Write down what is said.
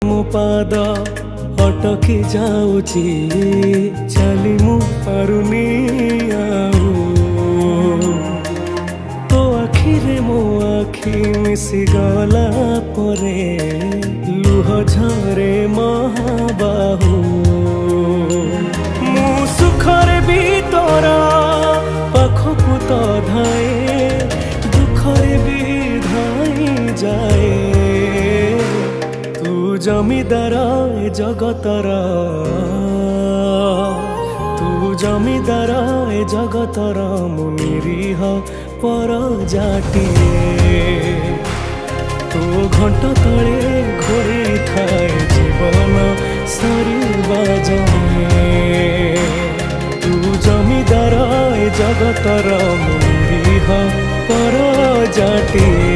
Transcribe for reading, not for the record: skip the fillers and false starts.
मो पाद अटकी जाऊची चली मु पारुनी आउ तो आखिरे मो आखि मिसी गला परे लुह झरे महाबाहु मु सुखरे भी तोरा पाखकु तो धाए दुखरे भी धाई जाए तू जमीदार ए जगतर तू जमीदार ए जगतर मु निरीह पर जाटिए तो घंटा तले घोड़ी थाए जीवन सरीबा जाए तू जमीदार ए जगतर मु निरीह पर जाटिए।